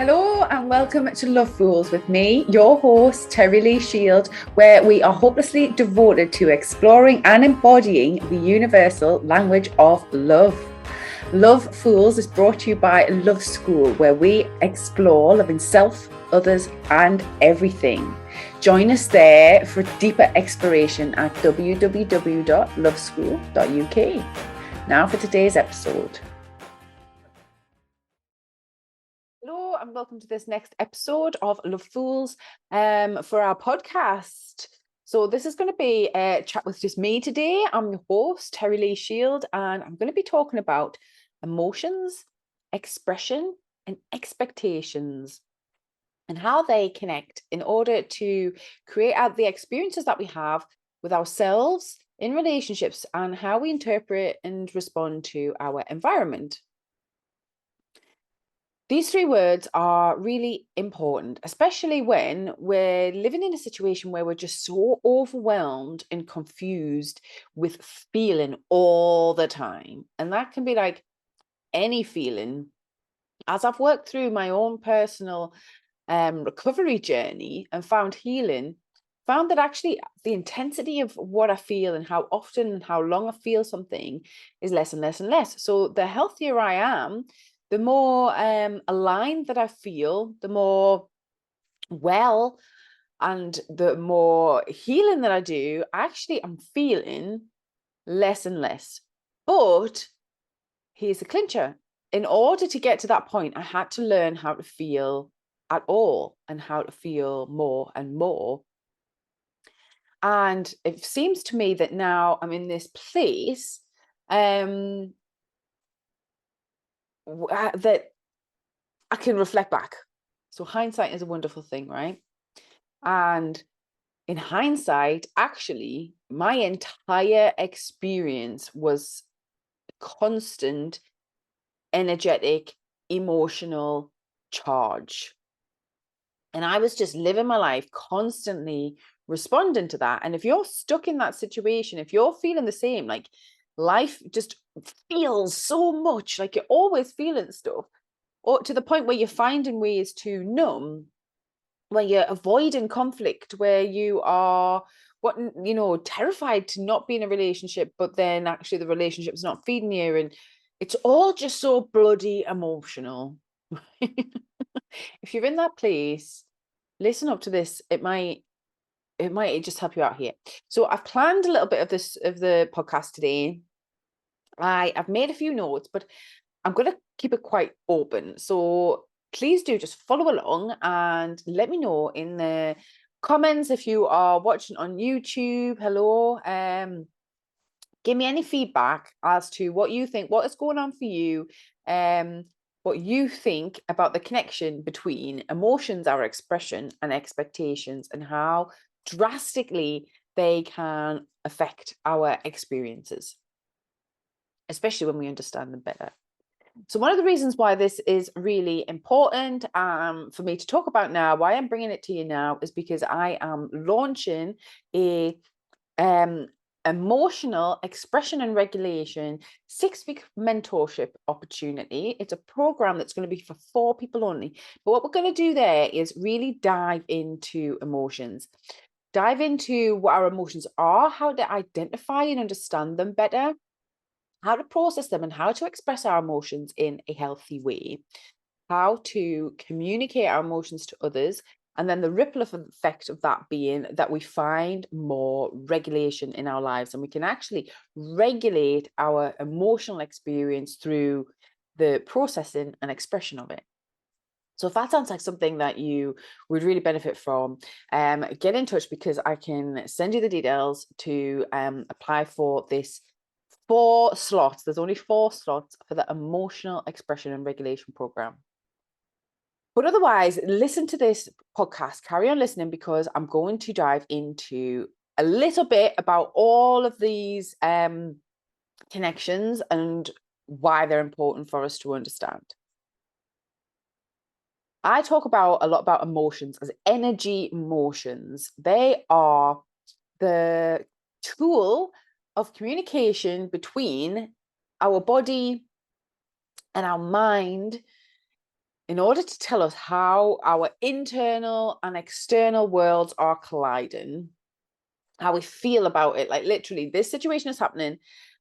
Hello and welcome to Love Fools with me, your host, Terri Shield, where we are hopelessly devoted to exploring and embodying the universal language of love. Love Fools is brought to you by Love School, where we explore loving self, others, and everything. Join us there for deeper exploration at www.loveschool.uk. Now for today's episode. Hello and welcome to this next episode of Love Fools for our podcast. So this is going to be a chat with just me today. I'm the host, Terri Shield, and I'm going to be talking about emotions, expression, and expectations and how they connect in order to create out the experiences that we have with ourselves in relationships and how we interpret and respond to our environment. These three words are really important, especially when we're living in a situation where we're just so overwhelmed and confused with feeling all the time. And that can be like any feeling. As I've worked through my own personal recovery journey and found healing, found that actually the intensity of what I feel and how often and how long I feel something is less and less and less. So the healthier I am, the more aligned that I feel, the more well and the more healing that I do, actually I'm feeling less and less. But here's the clincher. In order to get to that point, I had to learn how to feel at all and how to feel more and more. And it seems to me that now I'm in this place that I can reflect back. So hindsight is a wonderful thing, right? And in hindsight, actually, my entire experience was constant, energetic, emotional charge. And I was just living my life constantly responding to that. And if you're stuck in that situation, if you're feeling the same, like life just feels so much like you're always feeling stuff, or to the point where you're finding ways to numb, where you're avoiding conflict, where you are terrified to not be in a relationship, but then actually the relationship's not feeding you, and it's all just so bloody emotional. If you're in that place, listen up to this. It might just help you out here. So I've planned a little bit of the podcast today. I've made a few notes, but I'm going to keep it quite open. So please do just follow along and let me know in the comments if you are watching on YouTube. Hello. Give me any feedback as to what you think, what is going on for you, what you think about the connection between emotions, our expression, and expectations, and how drastically they can affect our experiences, especially when we understand them better. So one of the reasons why this is really important for me to talk about now, why I'm bringing it to you now, is because I am launching a emotional expression and regulation 6-week mentorship opportunity. It's a program that's going to be for 4 people only. But what we're going to do there is really dive into emotions. Dive into what our emotions are, how to identify and understand them better, how to process them and how to express our emotions in a healthy way, how to communicate our emotions to others, and then the ripple effect of that being that we find more regulation in our lives and we can actually regulate our emotional experience through the processing and expression of it. So if that sounds like something that you would really benefit from, get in touch, because I can send you the details to apply for this 4 slots. There's only 4 slots for the emotional expression and regulation program. But otherwise, listen to this podcast, carry on listening, because I'm going to dive into a little bit about all of these connections and why they're important for us to understand. I talk a lot about emotions as energy emotions. They are the tool of communication between our body and our mind in order to tell us how our internal and external worlds are colliding, how we feel about it. Like literally, this situation is happening.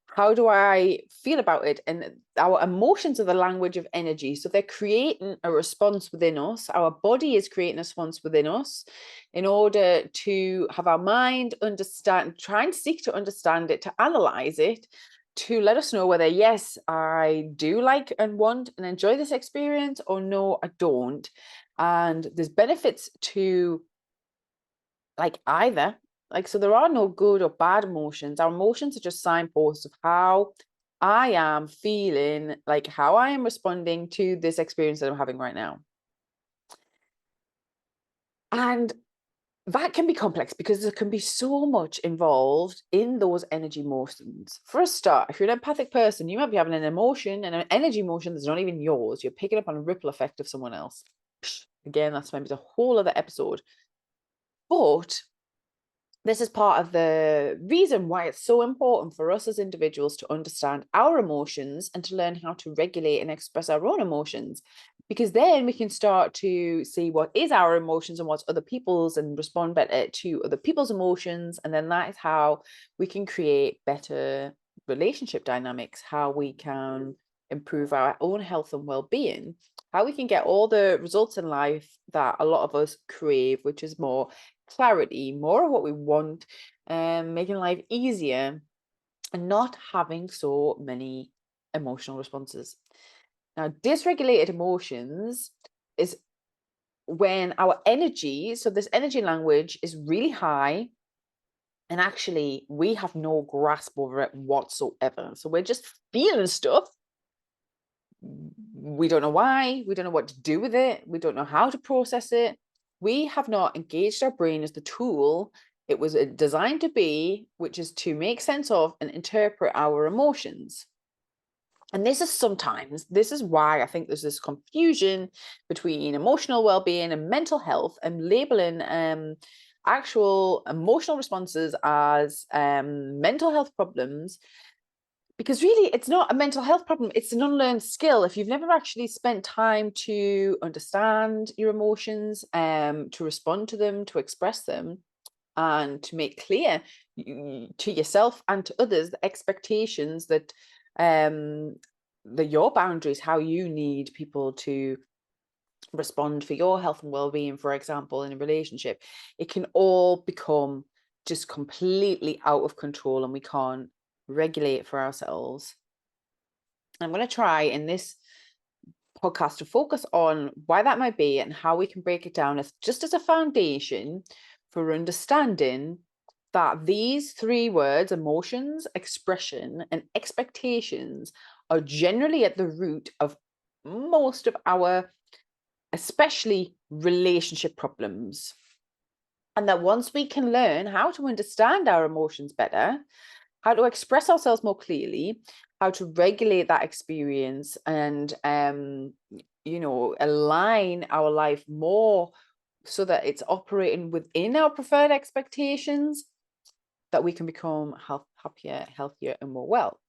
How do I feel about it? And our emotions are the language of energy. So they're creating a response within us. Our body is creating a response within us in order to have our mind understand, try and seek to understand it, to analyze it, to let us know whether, yes, I do like and want and enjoy this experience, or no, I don't. And there's benefits to like either. Like, so there are no good or bad emotions. Our emotions are just signposts of how I am feeling, like how I am responding to this experience that I'm having right now. And that can be complex because there can be so much involved in those energy emotions. For a start, if you're an empathic person, you might be having an emotion and an energy emotion that's not even yours. You're picking up on a ripple effect of someone else. Again, that's maybe a whole other episode. But this is part of the reason why it's so important for us as individuals to understand our emotions and to learn how to regulate and express our own emotions, because then we can start to see what is our emotions and what's other people's and respond better to other people's emotions. And then that is how we can create better relationship dynamics, how we can improve our own health and well-being, how we can get all the results in life that a lot of us crave, which is more clarity, more of what we want, making life easier and not having so many emotional responses. Now, dysregulated emotions is when our energy, so this energy language is really high, and actually we have no grasp over it whatsoever. So we're just feeling stuff. We don't know why, we don't know what to do with it, we don't know how to process it. We have not engaged our brain as the tool it was designed to be, which is to make sense of and interpret our emotions. And this is why I think there's this confusion between emotional well-being and mental health, and labeling actual emotional responses as mental health problems, because really it's not a mental health problem, it's an unlearned skill. If you've never actually spent time to understand your emotions, to respond to them, to express them, and to make clear to yourself and to others the expectations that your boundaries, how you need people to respond for your health and well-being, for example, in a relationship, it can all become just completely out of control and we can't regulate for ourselves. I'm going to try in this podcast to focus on why that might be and how we can break it down as just as a foundation for understanding that these three words, emotions, expression, and expectations, are generally at the root of most of our, especially relationship problems. And that once we can learn how to understand our emotions better, how to express ourselves more clearly, how to regulate that experience, and align our life more so that it's operating within our preferred expectations, that we can become happier, healthier, and more well.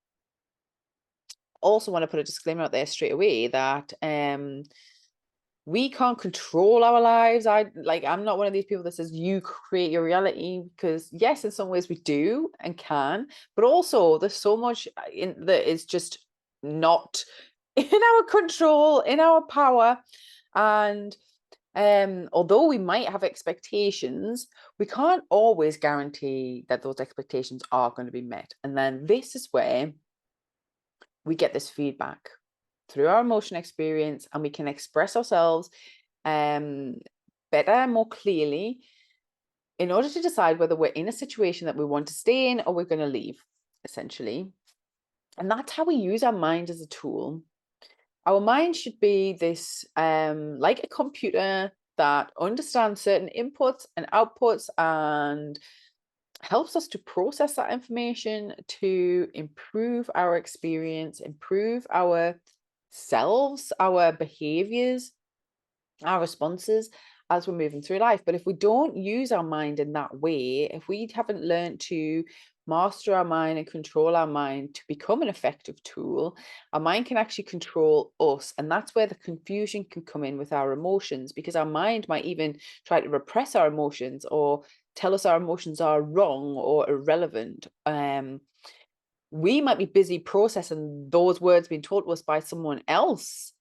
Also want to put a disclaimer out there straight away that we can't control our lives. I'm not one of these people that says you create your reality, because yes, in some ways we do and can, but also there's so much in that is just not in our control, in our power. And although we might have expectations, we can't always guarantee that those expectations are going to be met. And then this is where we get this feedback through our emotion experience, and we can express ourselves better, more clearly, in order to decide whether we're in a situation that we want to stay in or we're going to leave, essentially. And that's how we use our mind as a tool. Our mind should be this like a computer that understands certain inputs and outputs and helps us to process that information to improve our experience, improve our selves, our behaviors, our responses as we're moving through life. But if we don't use our mind in that way, if we haven't learned to master our mind and control our mind to become an effective tool, our mind can actually control us. And that's where the confusion can come in with our emotions, because our mind might even try to repress our emotions or tell us our emotions are wrong or irrelevant. We might be busy processing those words being told to us by someone else,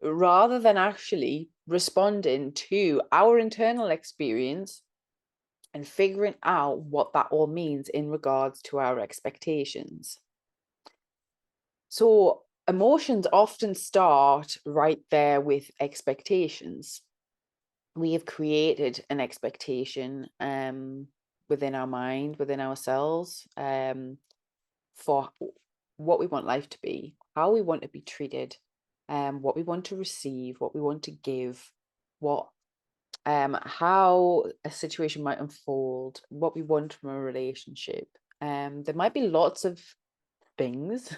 rather than actually responding to our internal experience and figuring out what that all means in regards to our expectations. So emotions often start right there with expectations. We have created an expectation within our mind, within ourselves, for what we want life to be, how we want to be treated, what we want to receive, what we want to give, what how a situation might unfold, what we want from a relationship. There might be lots of things,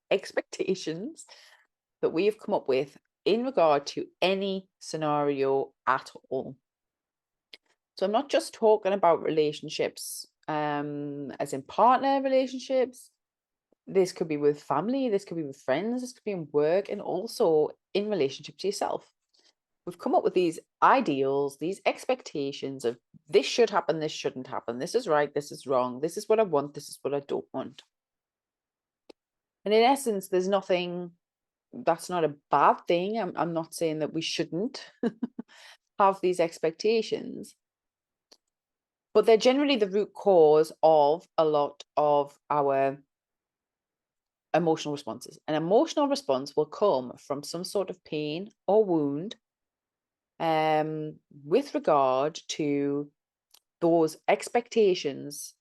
expectations that we have come up with in regard to any scenario at all. So I'm not just talking about relationships, as in partner relationships. This could be with family, this could be with friends, this could be in work, and also in relationship to yourself. We've come up with these ideals, these expectations of this should happen, this shouldn't happen, this is right, this is wrong, this is what I want, this is what I don't want. And in essence, there's nothing, that's not a bad thing. I'm not saying that we shouldn't have these expectations, but they're generally the root cause of a lot of our emotional responses. An emotional response will come from some sort of pain or wound with regard to those expectations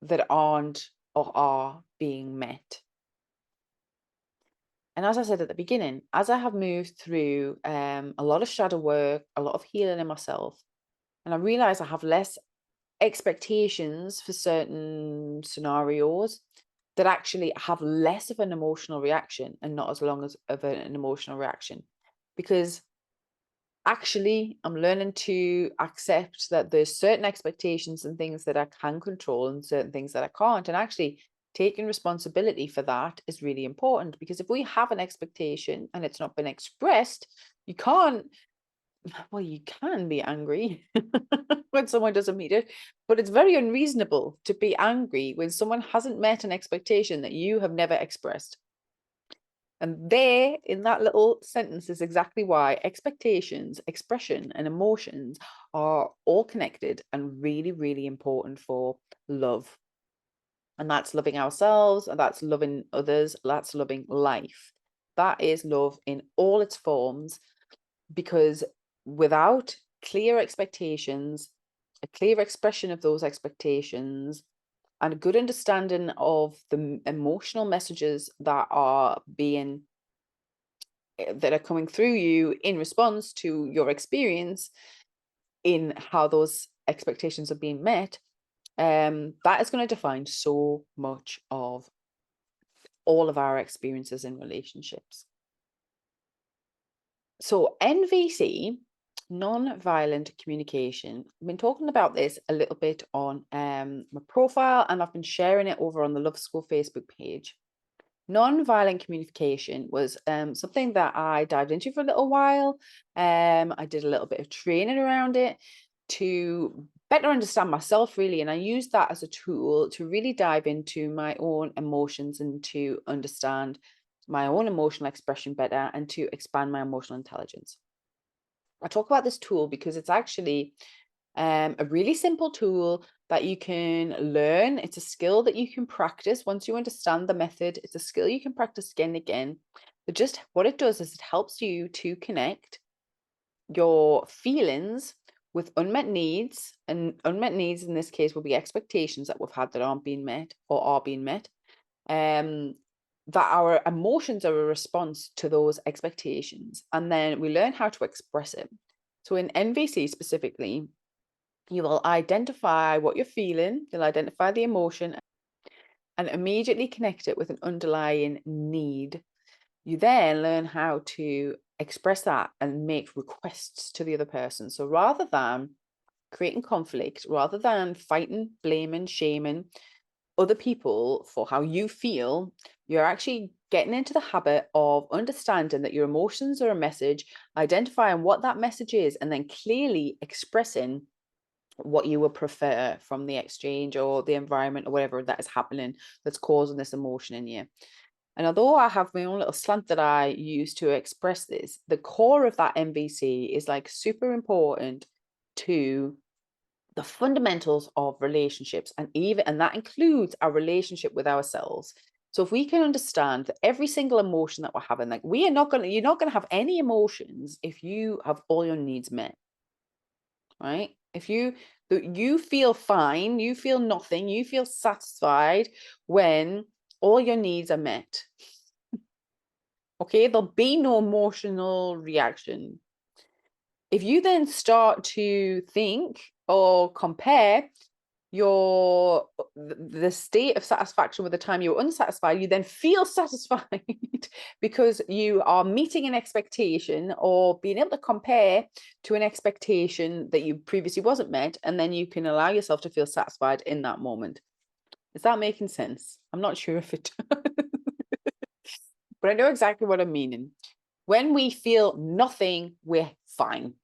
that aren't or are being met. And as I said at the beginning, as I have moved through a lot of shadow work, a lot of healing in myself, and I realize I have less expectations for certain scenarios, that actually have less of an emotional reaction and not as long as of an emotional reaction. Because actually I'm learning to accept that there's certain expectations and things that I can control and certain things that I can't. And actually taking responsibility for that is really important, because if we have an expectation and it's not been expressed, you can't, well, you can be angry when someone doesn't meet it, but it's very unreasonable to be angry when someone hasn't met an expectation that you have never expressed. And there, in that little sentence, is exactly why expectations, expression, and emotions are all connected and really, really important for love. And that's loving ourselves, and that's loving others, that's loving life. That is love in all its forms, because without clear expectations, a clear expression of those expectations, and a good understanding of the emotional messages that are coming through you in response to your experience in how those expectations are being met, that is going to define so much of all of our experiences in relationships. So NVC, non-violent communication. I've been talking about this a little bit on my profile, and I've been sharing it over on the Love School Facebook page. Non-violent communication was something that I dived into for a little while. I did a little bit of training around it to better understand myself, really. And I used that as a tool to really dive into my own emotions and to understand my own emotional expression better and to expand my emotional intelligence. I talk about this tool because it's actually a really simple tool that you can learn. It's a skill that you can practice once you understand the method. It's a skill you can practice again and again. But just what it does is it helps you to connect your feelings with unmet needs. And unmet needs in this case will be expectations that we've had that aren't being met or are being met. That our emotions are a response to those expectations. And then we learn how to express it. So in NVC specifically, you will identify what you're feeling, you'll identify the emotion, and immediately connect it with an underlying need. You then learn how to express that and make requests to the other person. So rather than creating conflict, rather than fighting, blaming, shaming, other people for how you feel, you're actually getting into the habit of understanding that your emotions are a message, identifying what that message is, and then clearly expressing what you would prefer from the exchange or the environment or whatever that is happening that's causing this emotion in you. And although I have my own little slant that I use to express this, the core of that MBC is like super important to the fundamentals of relationships, and that includes our relationship with ourselves. So if we can understand that every single emotion that we're having, like you're not going to have any emotions if you have all your needs met, right? If you feel fine, you feel nothing, you feel satisfied when all your needs are met. Okay, there'll be no emotional reaction. If you then start to think or compare the state of satisfaction with the time you were unsatisfied, you then feel satisfied because you are meeting an expectation or being able to compare to an expectation that you previously wasn't met, and then you can allow yourself to feel satisfied in that moment. Is that making sense? I'm not sure if it does, but I know exactly what I'm meaning. When we feel nothing, we're fine.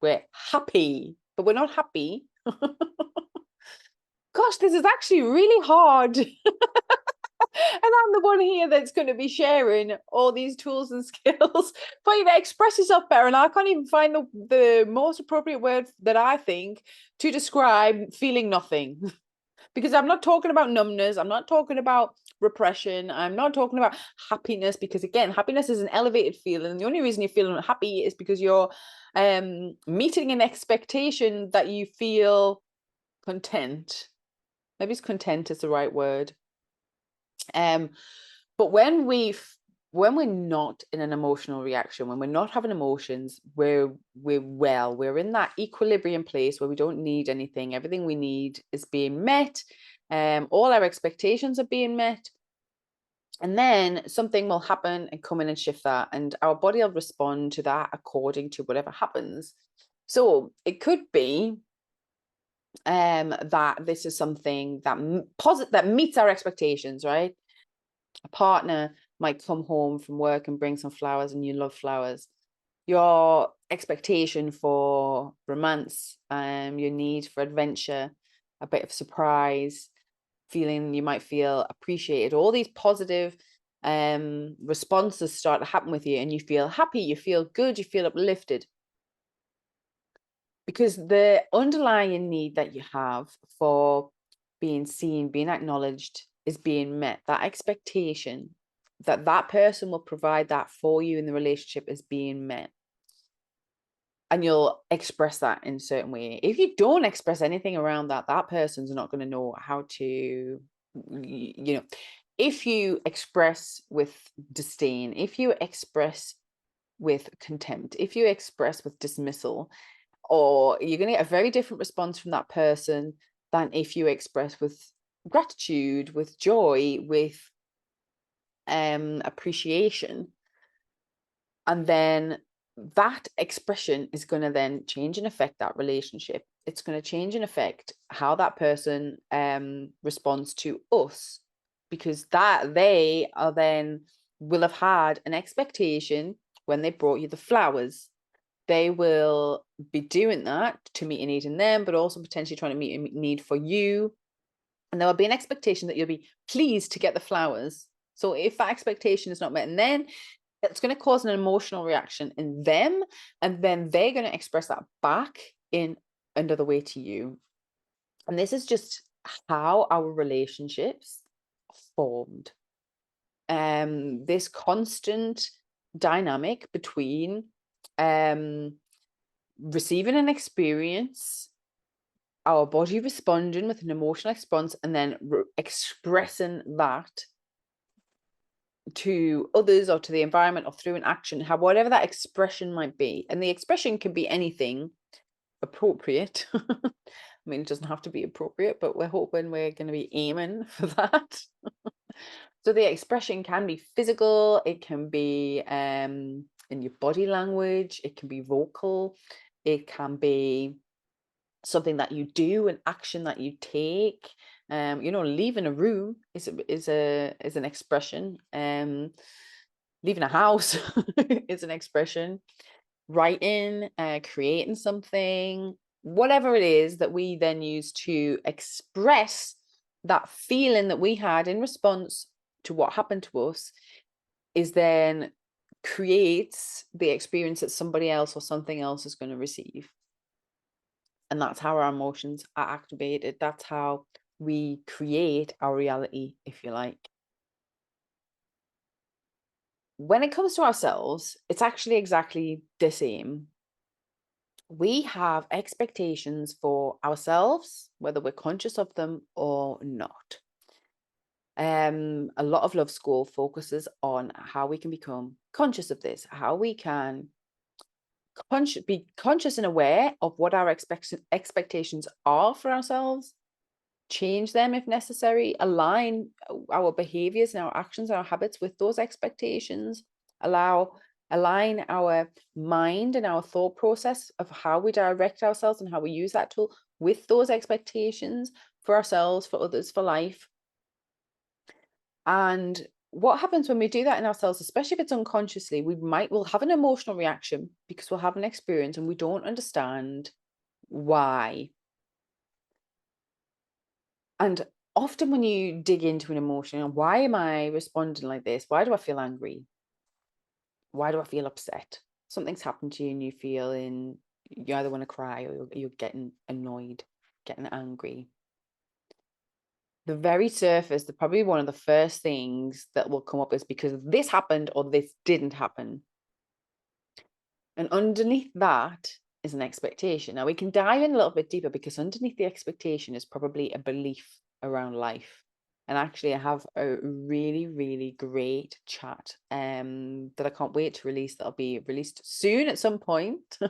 We're happy, but we're not happy. Gosh, this is actually really hard. And I'm the one here that's going to be sharing all these tools and skills for you to express yourself better. And I can't even find the most appropriate word that I think to describe feeling nothing. Because I'm not talking about numbness. I'm not talking about repression. I'm not talking about happiness, because again, happiness is an elevated feeling. And the only reason you're feeling happy is because you're meeting an expectation that you feel content. Maybe content is the right word. But when we're not in an emotional reaction, when we're not having emotions, we're in that equilibrium place where we don't need anything. Everything we need is being met. All our expectations are being met. And then something will happen and come in and shift that, and our body will respond to that according to whatever happens. So it could be that this is something that meets our expectations, right? A partner might come home from work and bring some flowers, and you love flowers. Your expectation for romance, your need for adventure, a bit of surprise, feeling you might feel appreciated, all these positive responses start to happen with you, and you feel happy, you feel good, you feel uplifted. Because the underlying need that you have for being seen, being acknowledged is being met. That expectation that that person will provide that for you in the relationship is being met. And you'll express that in a certain way. If you don't express anything around that, that person's not going to know how to, if you express with disdain, if you express with contempt, if you express with dismissal, or you're going to get a very different response from that person than if you express with gratitude, with joy, with appreciation. And then that expression is going to then change and affect that relationship. It's going to change and affect how that person responds to us, because that they are then will have had an expectation when they brought you the flowers. They will be doing that to meet a need in them, but also potentially trying to meet a need for you. And there will be an expectation that you'll be pleased to get the flowers. So if that expectation is not met, and then it's going to cause an emotional reaction in them, and then they're going to express that back in another way to you. And this is just how our relationships formed. This constant dynamic between receiving an experience, our body responding with an emotional response, and then expressing that to others or to the environment or through an action, whatever that expression might be. And the expression can be anything appropriate. I mean, it doesn't have to be appropriate, but we're hoping we're going to be aiming for that. So the expression can be physical, it can be in your body language, it can be vocal, it can be something that you do, an action that you take, Leaving a room is an expression. Leaving a house is an expression. Writing, creating something, whatever it is that we then use to express that feeling that we had in response to what happened to us, is then creates the experience that somebody else or something else is going to receive. And that's how our emotions are activated. That's how we create our reality, if you like. When it comes to ourselves, it's actually exactly the same. We have expectations for ourselves, whether we're conscious of them or not. A lot of Love School focuses on how we can become conscious of this, how we can be conscious and aware of what our expectations are for ourselves, change them if necessary, align our behaviors and our actions and our habits with those expectations, align our mind and our thought process of how we direct ourselves and how we use that tool with those expectations for ourselves, for others, for life. And what happens when we do that in ourselves, especially if it's unconsciously, we'll have an emotional reaction because we'll have an experience and we don't understand why. And often when you dig into an emotion, why am I responding like this? Why do I feel angry? Why do I feel upset? Something's happened to you and you either want to cry or you're getting annoyed, getting angry. The very surface, probably one of the first things that will come up is because this happened or this didn't happen. And underneath that is an expectation. Now we can dive in a little bit deeper because underneath the expectation is probably a belief around life. And actually, I have a really, really great chat that I can't wait to release. That'll be released soon at some point. You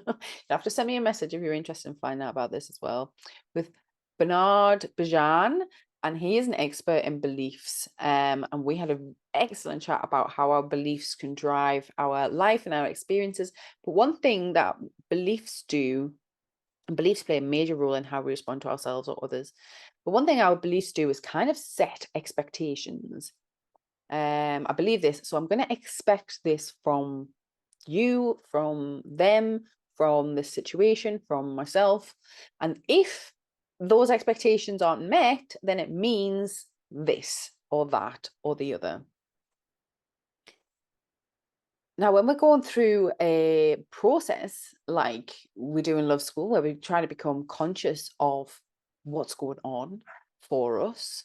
have to send me a message if you're interested in finding out about this as well, with Bernard Bajan, and he is an expert in beliefs. And we had an excellent chat about how our beliefs can drive our life and our experiences. But one thing that beliefs do, and beliefs play a major role in how we respond to ourselves or others. But one thing our beliefs do is kind of set expectations. I believe this, so I'm going to expect this from you, from them, from this situation, from myself. And if those expectations aren't met, then it means this or that or the other. Now, when we're going through a process like we do in Love School, where we try to become conscious of what's going on for us,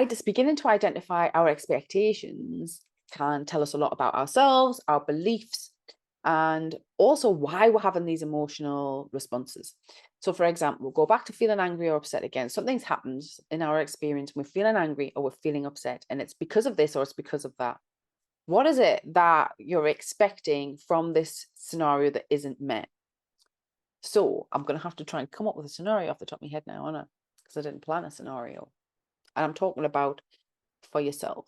just beginning to identify our expectations can tell us a lot about ourselves, our beliefs, and also why we're having these emotional responses. So, for example, we'll go back to feeling angry or upset again. Something's happened in our experience. We're feeling angry or we're feeling upset, and it's because of this or it's because of that. What is it that you're expecting from this scenario that isn't met? So I'm going to have to try and come up with a scenario off the top of my head now, aren't I? Because I didn't plan a scenario. And I'm talking about for yourself.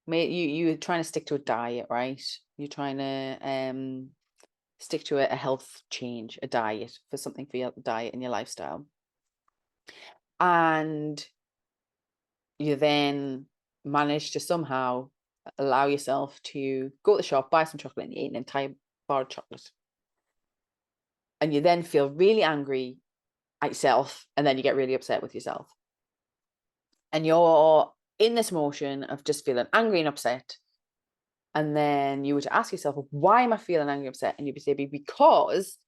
You're trying to stick to a diet, right? You're trying to stick to a health change, a diet, for something for your diet and your lifestyle. And you then manage to somehow allow yourself to go to the shop, buy some chocolate, and eat an entire bar of chocolate. And you then feel really angry at yourself, and then you get really upset with yourself. And you're in this motion of just feeling angry and upset. And then you were to ask yourself, why am I feeling angry and upset? And you'd be saying, because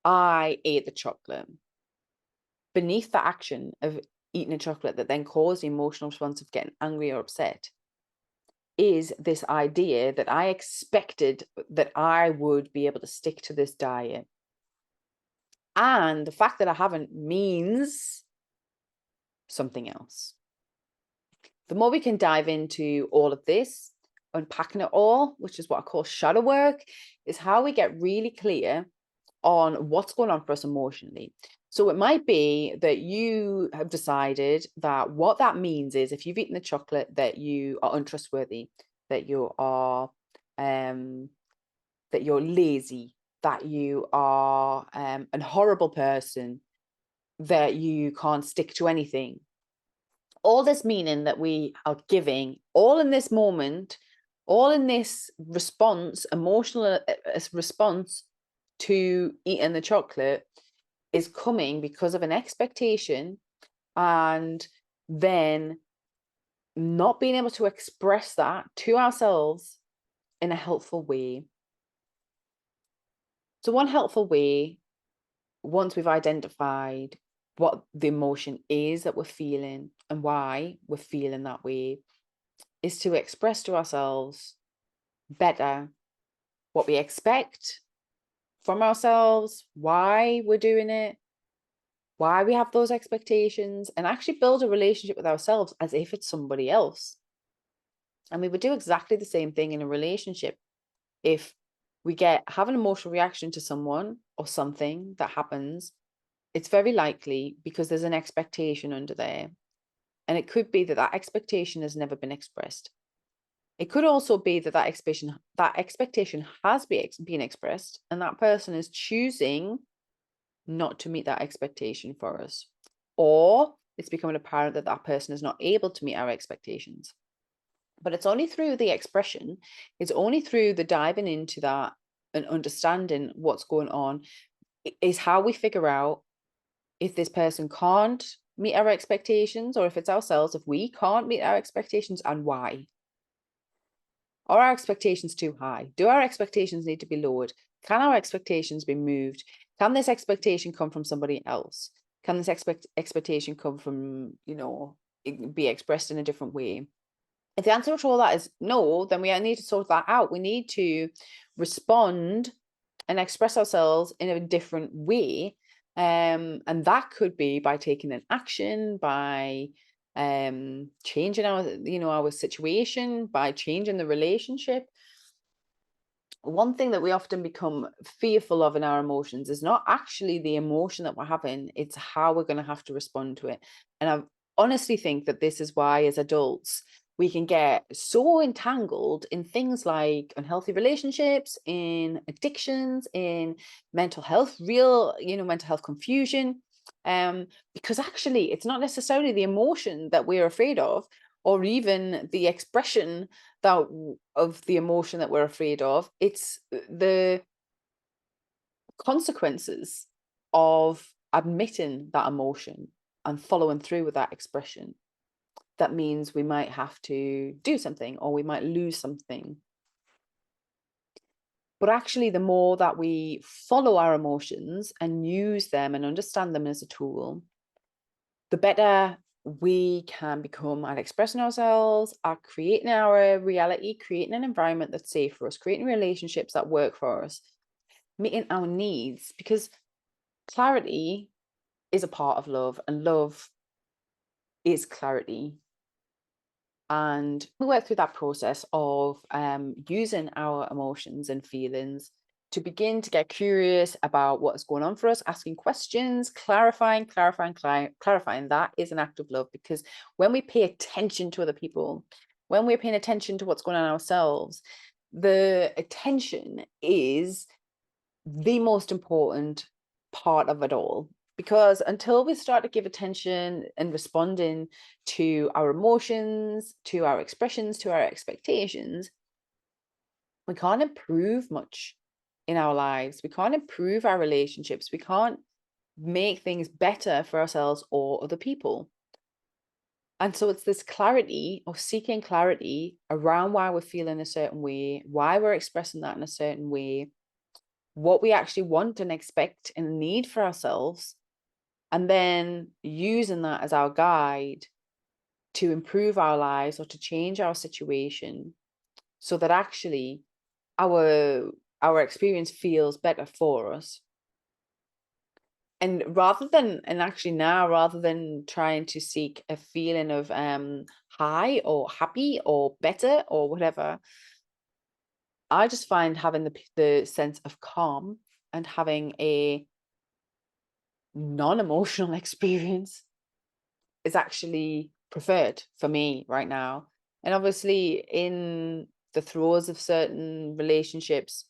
I ate the chocolate. Beneath the action of eating a chocolate that then caused the emotional response of getting angry or upset is this idea that I expected that I would be able to stick to this diet. And the fact that I haven't means something else. The more we can dive into all of this, unpacking it all, which is what I call shadow work, is how we get really clear on what's going on for us emotionally. So it might be that you have decided that what that means is if you've eaten the chocolate, that you are untrustworthy, that you are that you're lazy, that you are a horrible person, that you can't stick to anything. All this meaning that we are giving, all in this moment, all in this response, emotional response to eating the chocolate, is coming because of an expectation, and then not being able to express that to ourselves in a helpful way. So one helpful way, once we've identified what the emotion is that we're feeling and why we're feeling that way, is to express to ourselves better what we expect from ourselves, why we're doing it, why we have those expectations, and actually build a relationship with ourselves as if it's somebody else. And we would do exactly the same thing in a relationship. If we have an emotional reaction to someone or something that happens, it's very likely because there's an expectation under there. And it could be that that expectation has never been expressed. It could also be that that expectation has been expressed, and that person is choosing not to meet that expectation for us. Or it's becoming apparent that that person is not able to meet our expectations. But it's only through the expression, it's only through the diving into that and understanding what's going on, is how we figure out if this person can't meet our expectations, or if it's ourselves, if we can't meet our expectations, and why. Are our expectations too high? Do our expectations need to be lowered? Can our expectations be moved? Can this expectation come from somebody else? Can this expectation come from, be expressed in a different way? If the answer to all that is no, then we need to sort that out. We need to respond and express ourselves in a different way. And that could be by taking an action, by changing our situation, by changing the relationship. One thing that we often become fearful of in our emotions is not actually the emotion that we're having, it's how we're going to have to respond to it. And I honestly think that this is why, as adults, we can get so entangled in things like unhealthy relationships, in addictions, in mental health, mental health confusion, because actually it's not necessarily the emotion that we're afraid of, or even the expression of the emotion that we're afraid of. It's the consequences of admitting that emotion and following through with that expression. That means we might have to do something, or we might lose something. But actually, the more that we follow our emotions and use them and understand them as a tool, the better we can become at expressing ourselves, at creating our reality, creating an environment that's safe for us, creating relationships that work for us, meeting our needs. Because clarity is a part of love, and love is clarity. And we work through that process of using our emotions and feelings to begin to get curious about what's going on for us, asking questions, clarifying. That is an act of love, because when we pay attention to other people, when we're paying attention to what's going on ourselves, the attention is the most important part of it all. Because until we start to give attention and responding to our emotions, to our expressions, to our expectations, we can't improve much in our lives. We can't improve our relationships. We can't make things better for ourselves or other people. And so it's this clarity, or seeking clarity around why we're feeling a certain way, why we're expressing that in a certain way, what we actually want and expect and need for ourselves, and then using that as our guide to improve our lives or to change our situation, so that actually our experience feels better for us. And rather than trying to seek a feeling of high or happy or better or whatever, I just find having the sense of calm and having a non-emotional experience is actually preferred for me right now. And obviously, in the throes of certain relationships,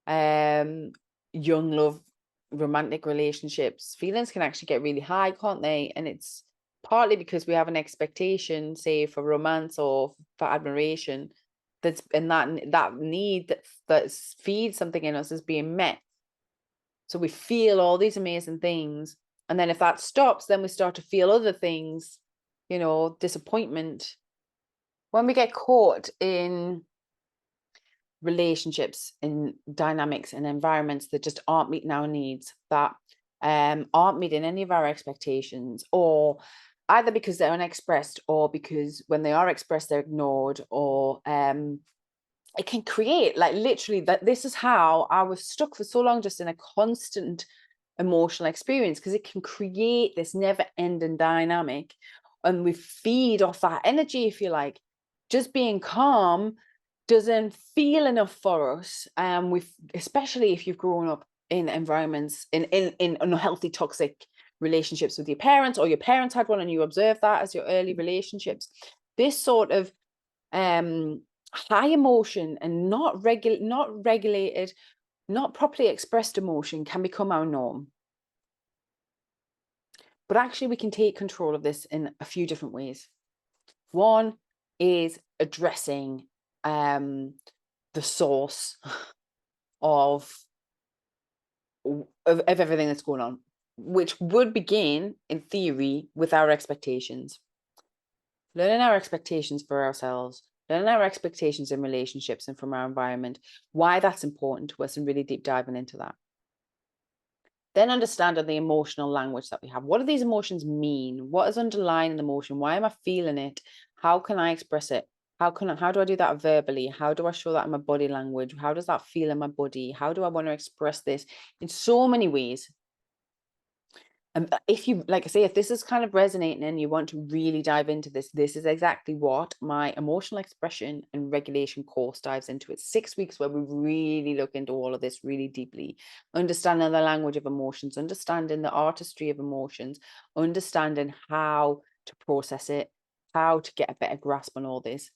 young love romantic relationships, feelings can actually get really high, can't they? And it's partly because we have an expectation, say, for romance or for admiration, that's, and that need that feeds something in us is being met. So we feel all these amazing things, and then if that stops, then we start to feel other things, disappointment. When we get caught in relationships, in dynamics and environments that just aren't meeting our needs, that aren't meeting any of our expectations, or either because they're unexpressed, or because when they are expressed they're ignored, or it can create, like, literally, that this is how I was stuck for so long, just in a constant emotional experience, because it can create this never-ending dynamic, and we feed off that energy, if you like. Just being calm doesn't feel enough for us, especially if you've grown up in environments, in unhealthy, toxic relationships with your parents, or your parents had one and you observed that as your early relationships. This sort of high emotion and not regulated, not properly expressed emotion can become our norm. But actually, we can take control of this in a few different ways. One is addressing the source of everything that's going on, which would begin, in theory, with our expectations. Learning our expectations for ourselves, learning our expectations in relationships and from our environment, why that's important to us, and really deep diving into that. Then understanding the emotional language that we have. What do these emotions mean? What is underlying an emotion? Why am I feeling it? How can I express it? How do I do that verbally? How do I show that in my body language? How does that feel in my body? How do I want to express this? In so many ways. And if you, like I say, if this is kind of resonating and you want to really dive into this, this is exactly what my emotional expression and regulation course dives into. It's 6 weeks where we really look into all of this really deeply, understanding the language of emotions, understanding the artistry of emotions, understanding how to process it, how to get a better grasp on all this.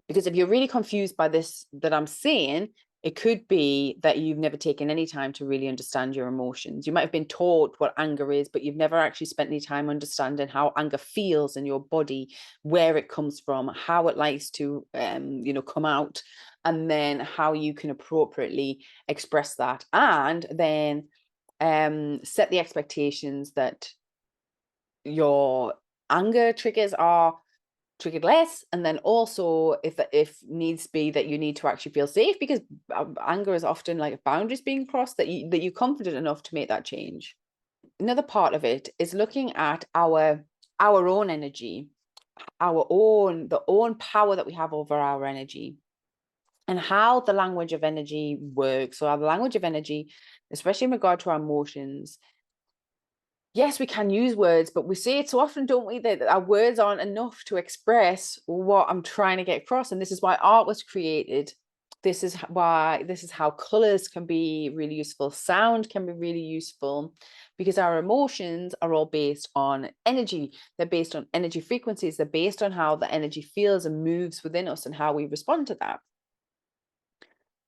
Because if you're really confused by this that I'm saying, it could be that you've never taken any time to really understand your emotions. You might have been taught what anger is, but you've never actually spent any time understanding how anger feels in your body, where it comes from, how it likes to, come out, and then how you can appropriately express that. And then set the expectations that your anger triggers are triggered less, and then also, if needs be, that you need to actually feel safe, because anger is often like boundaries being crossed, that you're confident enough to make that change. Another part of it is looking at our own energy, the own power that we have over our energy, and how the language of energy works. So our language of energy, especially in regard to our emotions, yes, we can use words, but we say it so often, don't we, that our words aren't enough to express what I'm trying to get across. And this is why art was created. This is how colors can be really useful. Sound can be really useful, because our emotions are all based on energy. They're based on energy frequencies. They're based on how the energy feels and moves within us and how we respond to that.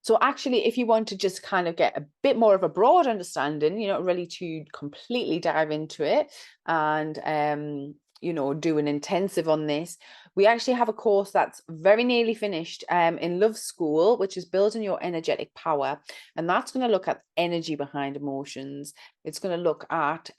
So actually, if you want to just kind of get a bit more of a broad understanding, really to completely dive into it and, do an intensive on this, we actually have a course that's very nearly finished in Love School, which is building your energetic power. And that's going to look at energy behind emotions. It's going to look at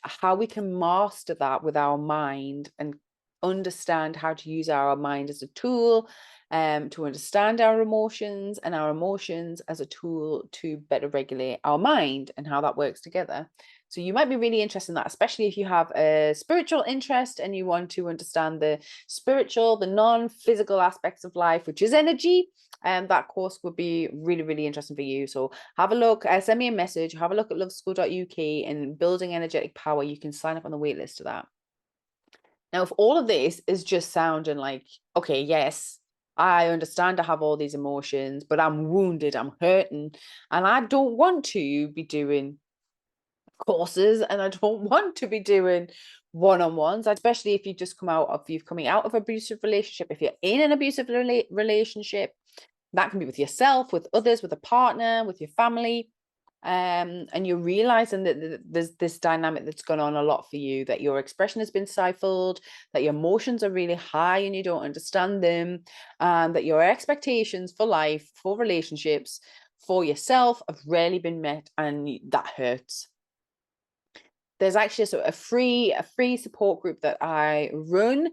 how we can master that with our mind, and understand how to use our mind as a tool to understand our emotions, and our emotions as a tool to better regulate our mind, and how that works together. So you might be really interested in that, especially if you have a spiritual interest and you want to understand the spiritual, the non-physical aspects of life, which is energy. And that course would be really, really interesting for you. So have a look, send me a message, have a look at loveschool.uk, and building energetic power. You can sign up on the wait list to that. Now, if all of this is just sounding like, okay, yes, I understand I have all these emotions, but I'm wounded, I'm hurting, and I don't want to be doing courses, and I don't want to be doing one-on-ones, especially if you've coming out of abusive relationship, if you're in an abusive relationship, that can be with yourself, with others, with a partner, with your family. and you're realizing that there's this dynamic that's gone on a lot for you, that your expression has been stifled, that your emotions are really high and you don't understand them, and that your expectations for life, for relationships, for yourself have rarely been met, and that hurts. There's actually a free support group that I run,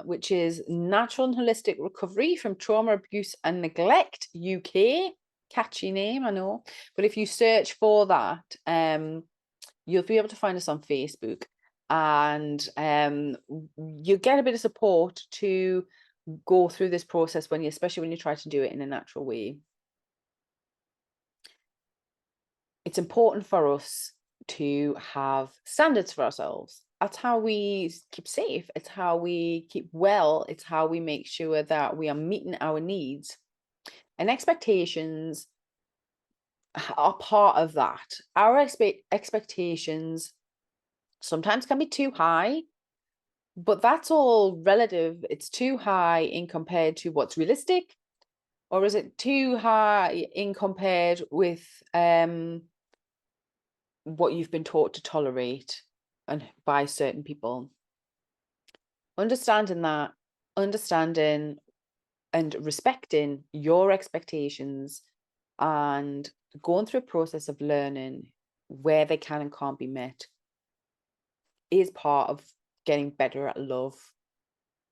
which is Natural and Holistic Recovery from Trauma, Abuse and Neglect UK. Catchy name, I know. But if you search for that, you'll be able to find us on Facebook, and you'll get a bit of support to go through this process especially when you try to do it in a natural way. It's important for us to have standards for ourselves. That's how we keep safe. It's how we keep well. It's how we make sure that we are meeting our needs. And expectations are part of that. Our expectations sometimes can be too high, but that's all relative. It's too high in compared to what's realistic, or is it too high in compared with what you've been taught to tolerate and by certain people? Understanding and respecting your expectations and going through a process of learning where they can and can't be met is part of getting better at love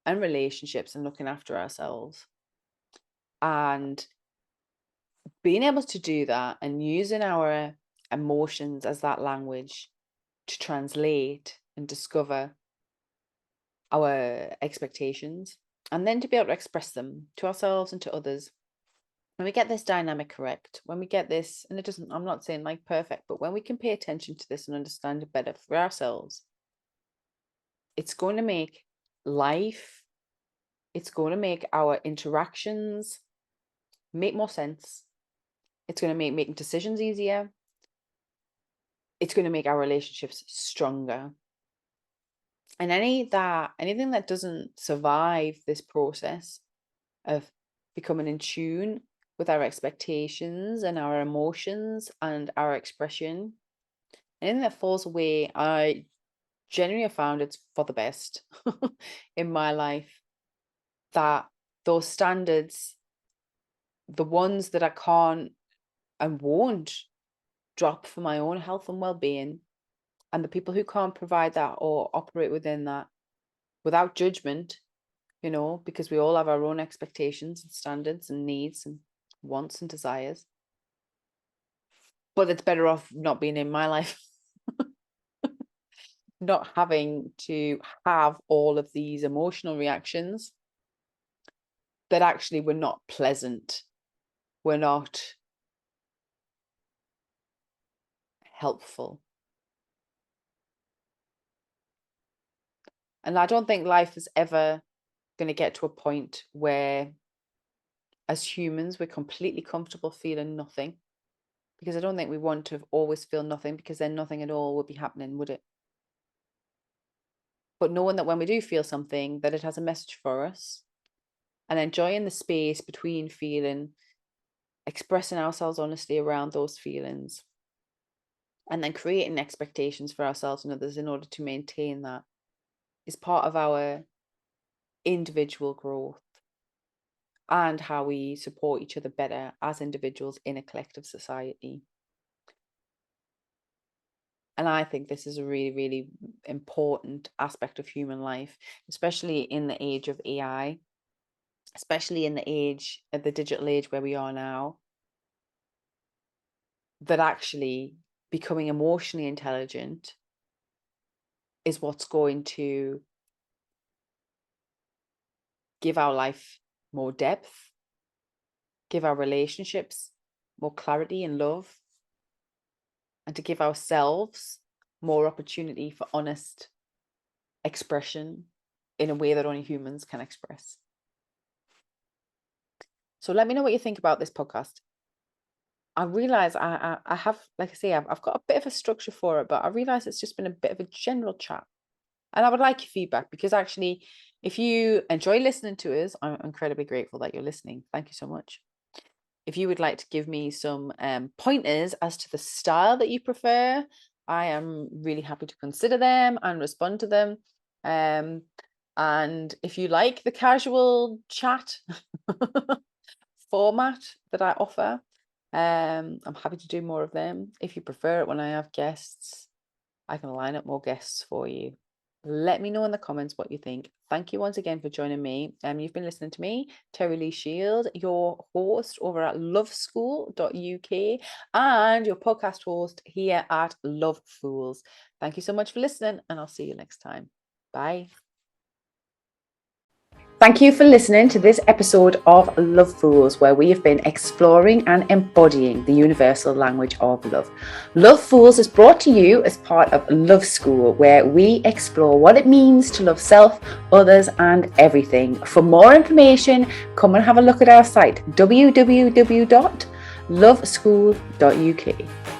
and relationships and looking after ourselves. And being able to do that and using our emotions as that language to translate and discover our expectations, and then to be able to express them to ourselves and to others. When we get this dynamic correct, when we get this, and I'm not saying like perfect, but when we can pay attention to this and understand it better for ourselves, it's going to make life, it's going to make our interactions make more sense. It's going to make making decisions easier. It's going to make our relationships stronger. And anything that doesn't survive this process of becoming in tune with our expectations and our emotions and our expression, anything that falls away, I genuinely have found it's for the best in my life. That those standards, the ones that I can't and won't drop for my own health and well-being, and the people who can't provide that or operate within that without judgment, because we all have our own expectations and standards and needs and wants and desires. But it's better off not being in my life, not having to have all of these emotional reactions that actually were not pleasant, were not helpful. And I don't think life is ever going to get to a point where, as humans, we're completely comfortable feeling nothing, because I don't think we want to always feel nothing, because then nothing at all would be happening, would it? But knowing that when we do feel something, that it has a message for us, and enjoying the space between feeling, expressing ourselves honestly around those feelings, and then creating expectations for ourselves and others in order to maintain that, is part of our individual growth and how we support each other better as individuals in a collective society. And I think this is a really, really important aspect of human life, especially in the age of AI, especially in the digital age where we are now, that actually becoming emotionally intelligent is what's going to give our life more depth, give our relationships more clarity and love, and to give ourselves more opportunity for honest expression in a way that only humans can express. So let me know what you think about this podcast. I realize I have, like I say, I've got a bit of a structure for it, but I realize it's just been a bit of a general chat. And I would like your feedback, because actually, if you enjoy listening to us, I'm incredibly grateful that you're listening. Thank you so much. if you would like to give me some pointers as to the style that you prefer, I am really happy to consider them and respond to them. And if you like the casual chat format that I offer, I'm happy to do more of them. If you prefer it when I have guests, I can line up more guests for you. Let me know in the comments what you think. Thank you once again for joining me. You've been listening to me, Terri Lee Shield, your host over at loveschool.uk and your podcast host here at Love Fools. Thank you so much for listening, and I'll see you next time. Bye. Thank you for listening to this episode of Love Fools, where we have been exploring and embodying the universal language of love. Love Fools is brought to you as part of Love School, where we explore what it means to love self, others, and everything. For more information, come and have a look at our site, www.loveschool.uk.